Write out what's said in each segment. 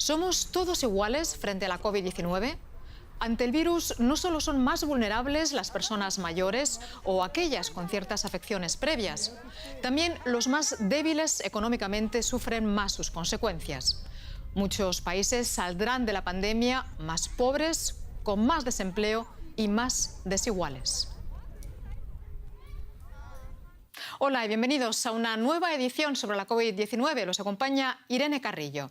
¿Somos todos iguales frente a la COVID-19? Ante el virus no solo son más vulnerables las personas mayores o aquellas con ciertas afecciones previas, también los más débiles económicamente sufren más sus consecuencias. Muchos países saldrán de la pandemia más pobres, con más desempleo y más desiguales. Hola y bienvenidos a una nueva edición sobre la COVID-19. Los acompaña Irene Carrillo.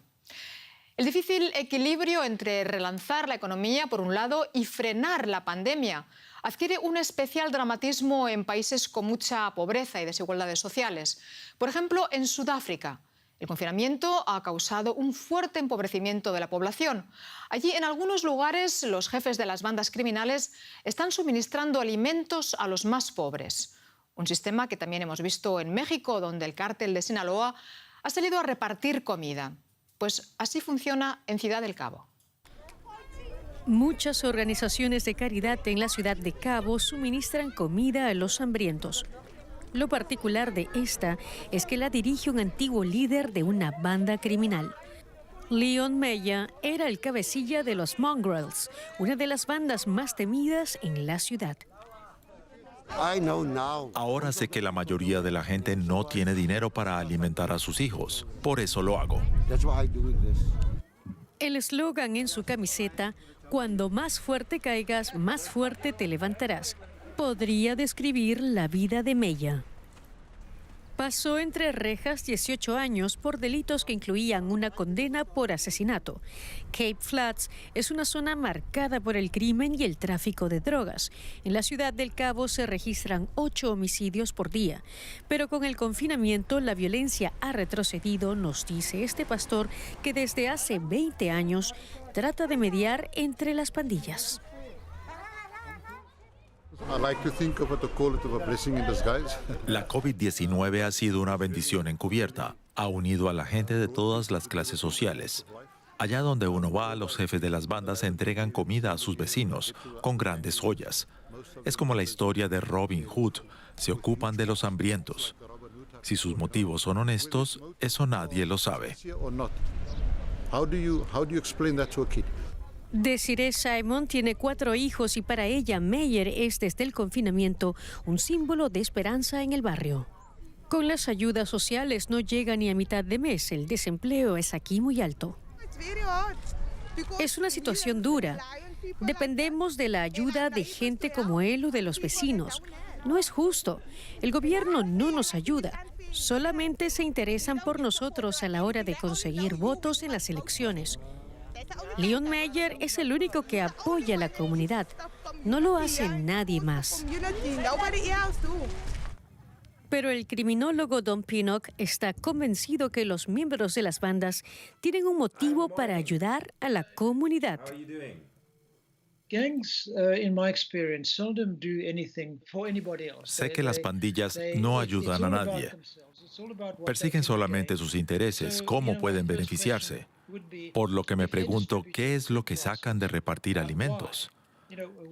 El difícil equilibrio entre relanzar la economía, por un lado, y frenar la pandemia adquiere un especial dramatismo en países con mucha pobreza y desigualdades sociales. Por ejemplo, en Sudáfrica. El confinamiento ha causado un fuerte empobrecimiento de la población. Allí, en algunos lugares, los jefes de las bandas criminales están suministrando alimentos a los más pobres. Un sistema que también hemos visto en México, donde el cártel de Sinaloa ha salido a repartir comida. Pues así funciona en Ciudad del Cabo. Muchas organizaciones de caridad en la ciudad de Cabo suministran comida a los hambrientos. Lo particular de esta es que la dirige un antiguo líder de una banda criminal. Leon Meya era el cabecilla de los Mongrels, una de las bandas más temidas en la ciudad. Ahora sé que la mayoría de la gente no tiene dinero para alimentar a sus hijos. Por eso lo hago. El eslogan en su camiseta, cuando más fuerte caigas, más fuerte te levantarás, podría describir la vida de Meya. Pasó entre rejas 18 años por delitos que incluían una condena por asesinato. Cape Flats es una zona marcada por el crimen y el tráfico de drogas. En la ciudad del Cabo se registran 8 homicidios por día. Pero con el confinamiento la violencia ha retrocedido, nos dice este pastor que desde hace 20 años trata de mediar entre las pandillas. La COVID-19 ha sido una bendición encubierta. Ha unido a la gente de todas las clases sociales. Allá donde uno va, los jefes de las bandas entregan comida a sus vecinos con grandes ollas. Es como la historia de Robin Hood. Se ocupan de los hambrientos. Si sus motivos son honestos, eso nadie lo sabe. Desiree Simon tiene 4 hijos y para ella Meyer es desde el confinamiento un símbolo de esperanza en el barrio. Con las ayudas sociales no llega ni a mitad de mes, el desempleo es aquí muy alto. Es una situación dura. Dependemos de la ayuda de gente como él o de los vecinos. No es justo. El gobierno no nos ayuda. Solamente se interesan por nosotros a la hora de conseguir votos en las elecciones. Leon Meyer es el único que apoya a la comunidad. No lo hace nadie más. Pero el criminólogo Don Pinnock está convencido que los miembros de las bandas tienen un motivo para ayudar a la comunidad. Sé que las pandillas no ayudan a nadie. Persiguen solamente sus intereses, cómo pueden beneficiarse. Por lo que me pregunto, ¿qué es lo que sacan de repartir alimentos?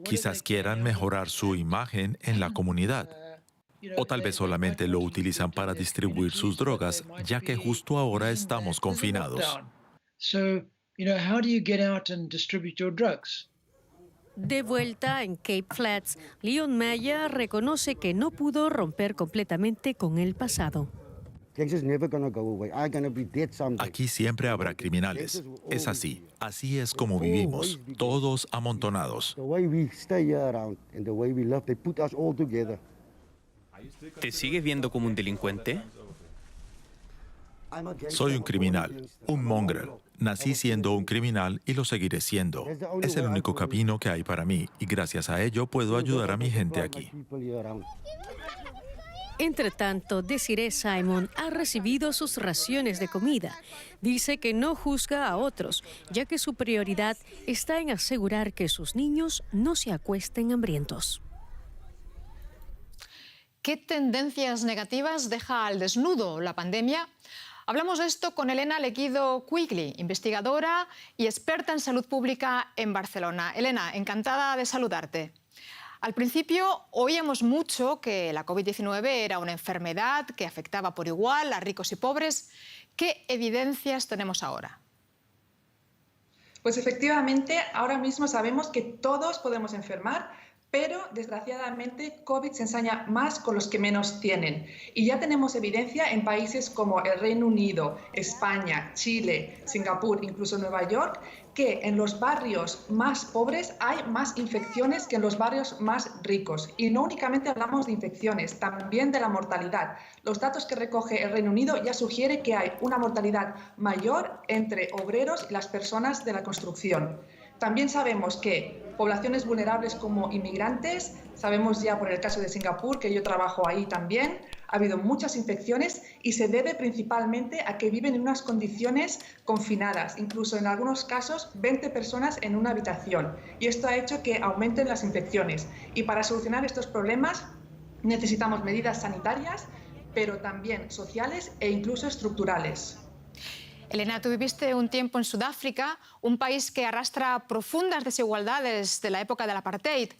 Quizás quieran mejorar su imagen en la comunidad. O tal vez solamente lo utilizan para distribuir sus drogas, ya que justo ahora estamos confinados. De vuelta en Cape Flats, Leon Meyer reconoce que no pudo romper completamente con el pasado. Aquí siempre habrá criminales. Es así. Así es como vivimos, todos amontonados. ¿Te sigues viendo como un delincuente? Soy un criminal, un mongrel. Nací siendo un criminal y lo seguiré siendo. Es el único camino que hay para mí y gracias a ello puedo ayudar a mi gente aquí. Entre tanto, Desiree Simon ha recibido sus raciones de comida. Dice que no juzga a otros, ya que su prioridad está en asegurar que sus niños no se acuesten hambrientos. ¿Qué tendencias negativas deja al desnudo la pandemia? Hablamos de esto con Elena Lequido Quigley, investigadora y experta en salud pública en Barcelona. Elena, encantada de saludarte. Al principio oíamos mucho que la COVID-19 era una enfermedad que afectaba por igual a ricos y pobres. ¿Qué evidencias tenemos ahora? Pues efectivamente, ahora mismo sabemos que todos podemos enfermar, pero desgraciadamente COVID se ensaña más con los que menos tienen. Y ya tenemos evidencia en países como el Reino Unido, España, Chile, Singapur, incluso Nueva York, que en los barrios más pobres hay más infecciones que en los barrios más ricos. Y no únicamente hablamos de infecciones, también de la mortalidad. Los datos que recoge el Reino Unido ya sugieren que hay una mortalidad mayor entre obreros y las personas de la construcción. También sabemos que poblaciones vulnerables como inmigrantes, sabemos ya por el caso de Singapur, que yo trabajo ahí también, ha habido muchas infecciones y se debe principalmente a que viven en unas condiciones confinadas, incluso en algunos casos 20 personas en una habitación. Y esto ha hecho que aumenten las infecciones. Y para solucionar estos problemas necesitamos medidas sanitarias, pero también sociales e incluso estructurales. Elena, tú viviste un tiempo en Sudáfrica, un país que arrastra profundas desigualdades de la época del apartheid.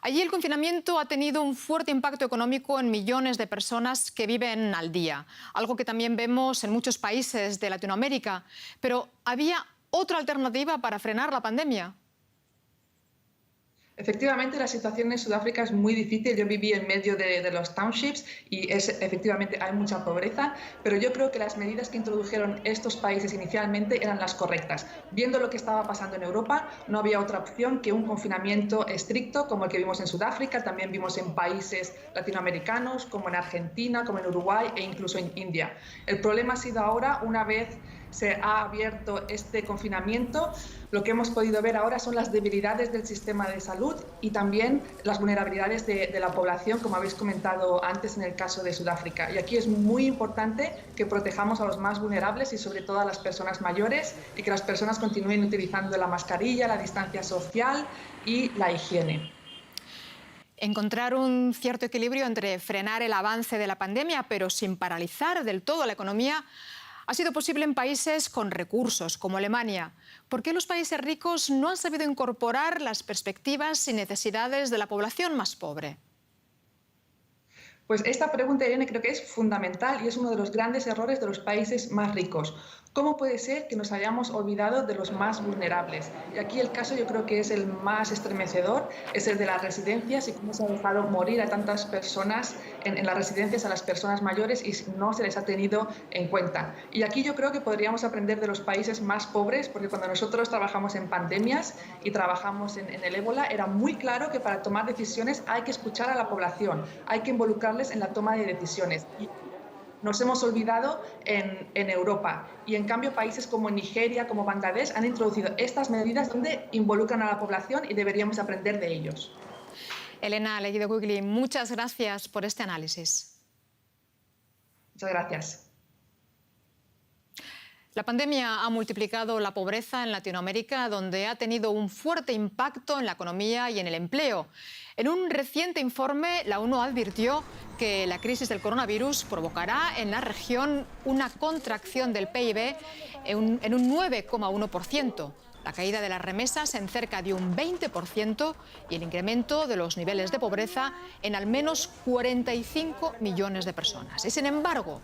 Allí el confinamiento ha tenido un fuerte impacto económico en millones de personas que viven al día, algo que también vemos en muchos países de Latinoamérica. Pero ¿había otra alternativa para frenar la pandemia? Efectivamente, la situación en Sudáfrica es muy difícil. Yo viví en medio de los townships y efectivamente hay mucha pobreza, pero yo creo que las medidas que introdujeron estos países inicialmente eran las correctas. Viendo lo que estaba pasando en Europa, no había otra opción que un confinamiento estricto como el que vimos en Sudáfrica. También vimos en países latinoamericanos como en Argentina, como en Uruguay e incluso en India. El problema ha sido ahora, una vez se ha abierto este confinamiento, lo que hemos podido ver ahora son las debilidades del sistema de salud y también las vulnerabilidades de la población, como habéis comentado antes en el caso de Sudáfrica. Y aquí es muy importante que protejamos a los más vulnerables y sobre todo a las personas mayores y que las personas continúen utilizando la mascarilla, la distancia social y la higiene. Encontrar un cierto equilibrio entre frenar el avance de la pandemia, pero sin paralizar del todo la economía, ha sido posible en países con recursos, como Alemania. ¿Por qué los países ricos no han sabido incorporar las perspectivas y necesidades de la población más pobre? Pues esta pregunta, Irene, creo que es fundamental y es uno de los grandes errores de los países más ricos. ¿Cómo puede ser que nos hayamos olvidado de los más vulnerables? Y aquí el caso yo creo que es el más estremecedor, es el de las residencias y cómo se ha dejado morir a tantas personas en las residencias, a las personas mayores, y no se les ha tenido en cuenta. Y aquí yo creo que podríamos aprender de los países más pobres, porque cuando nosotros trabajamos en pandemias y trabajamos en el ébola, era muy claro que para tomar decisiones hay que escuchar a la población, hay que involucrarles en la toma de decisiones. Nos hemos olvidado en Europa y en cambio países como Nigeria, como Bangladesh han introducido estas medidas donde involucran a la población y deberíamos aprender de ellos. Elena Legidogugli, muchas gracias por este análisis. Muchas gracias. La pandemia ha multiplicado la pobreza en Latinoamérica, donde ha tenido un fuerte impacto en la economía y en el empleo. En un reciente informe, la ONU advirtió que la crisis del coronavirus provocará en la región una contracción del PIB en un 9,1%, la caída de las remesas en cerca de un 20% y el incremento de los niveles de pobreza en al menos 45 millones de personas. Y sin embargo,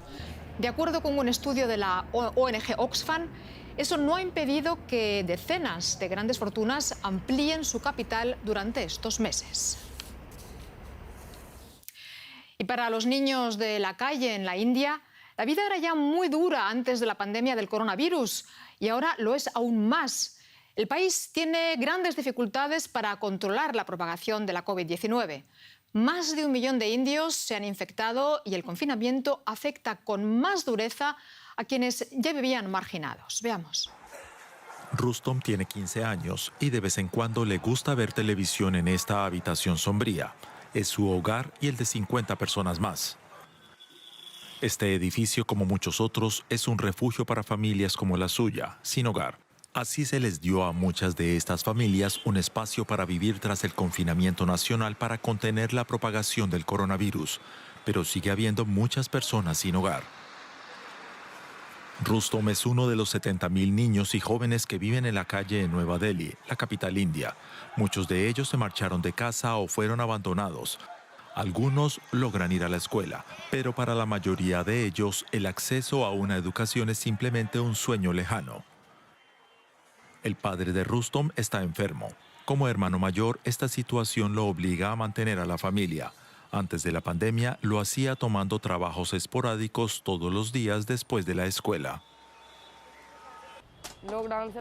de acuerdo con un estudio de la ONG Oxfam, eso no ha impedido que decenas de grandes fortunas amplíen su capital durante estos meses. Y para los niños de la calle en la India, la vida era ya muy dura antes de la pandemia del coronavirus y ahora lo es aún más. El país tiene grandes dificultades para controlar la propagación de la COVID-19. Más de 1 millón de indios se han infectado y el confinamiento afecta con más dureza a quienes ya vivían marginados. Veamos. Rustom tiene 15 años y de vez en cuando le gusta ver televisión en esta habitación sombría. Es su hogar y el de 50 personas más. Este edificio, como muchos otros, es un refugio para familias como la suya, sin hogar. Así se les dio a muchas de estas familias un espacio para vivir tras el confinamiento nacional para contener la propagación del coronavirus, pero sigue habiendo muchas personas sin hogar. Rustom es uno de los 70.000 niños y jóvenes que viven en la calle en Nueva Delhi, la capital india. Muchos de ellos se marcharon de casa o fueron abandonados. Algunos logran ir a la escuela, pero para la mayoría de ellos el acceso a una educación es simplemente un sueño lejano. El padre de Rustom está enfermo. Como hermano mayor, esta situación lo obliga a mantener a la familia. Antes de la pandemia, lo hacía tomando trabajos esporádicos todos los días después de la escuela.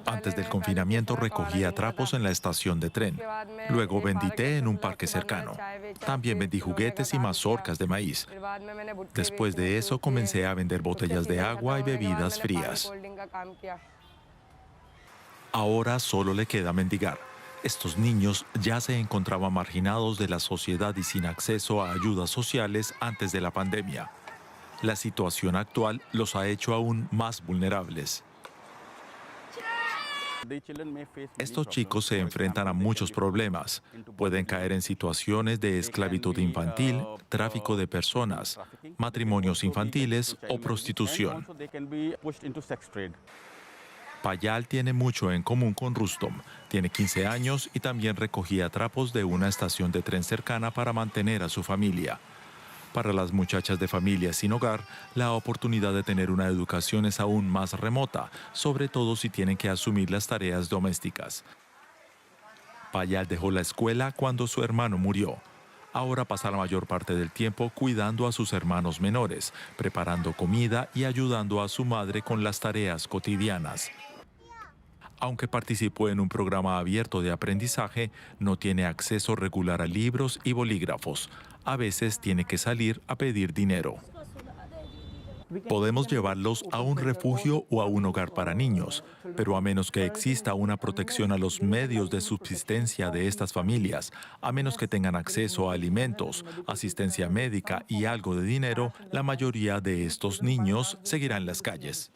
Antes del confinamiento recogía trapos en la estación de tren. Luego vendí té en un parque cercano. También vendí juguetes y mazorcas de maíz. Después de eso comencé a vender botellas de agua y bebidas frías. Ahora solo le queda mendigar. Estos niños ya se encontraban marginados de la sociedad y sin acceso a ayudas sociales antes de la pandemia. La situación actual los ha hecho aún más vulnerables. Estos chicos se enfrentan a muchos problemas. Pueden caer en situaciones de esclavitud infantil, tráfico de personas, matrimonios infantiles o prostitución. Payal tiene mucho en común con Rustom. Tiene 15 años y también recogía trapos de una estación de tren cercana para mantener a su familia. Para las muchachas de familias sin hogar, la oportunidad de tener una educación es aún más remota, sobre todo si tienen que asumir las tareas domésticas. Payal dejó la escuela cuando su hermano murió. Ahora pasa la mayor parte del tiempo cuidando a sus hermanos menores, preparando comida y ayudando a su madre con las tareas cotidianas. Aunque participó en un programa abierto de aprendizaje, no tiene acceso regular a libros y bolígrafos. A veces tiene que salir a pedir dinero. Podemos llevarlos a un refugio o a un hogar para niños, pero a menos que exista una protección a los medios de subsistencia de estas familias, a menos que tengan acceso a alimentos, asistencia médica y algo de dinero, la mayoría de estos niños seguirán en las calles.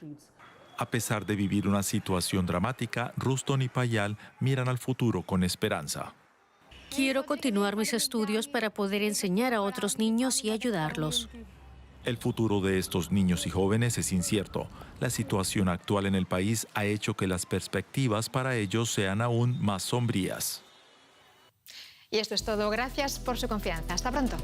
A pesar de vivir una situación dramática, Rustom y Payal miran al futuro con esperanza. Quiero continuar mis estudios para poder enseñar a otros niños y ayudarlos. El futuro de estos niños y jóvenes es incierto. La situación actual en el país ha hecho que las perspectivas para ellos sean aún más sombrías. Y esto es todo. Gracias por su confianza. Hasta pronto.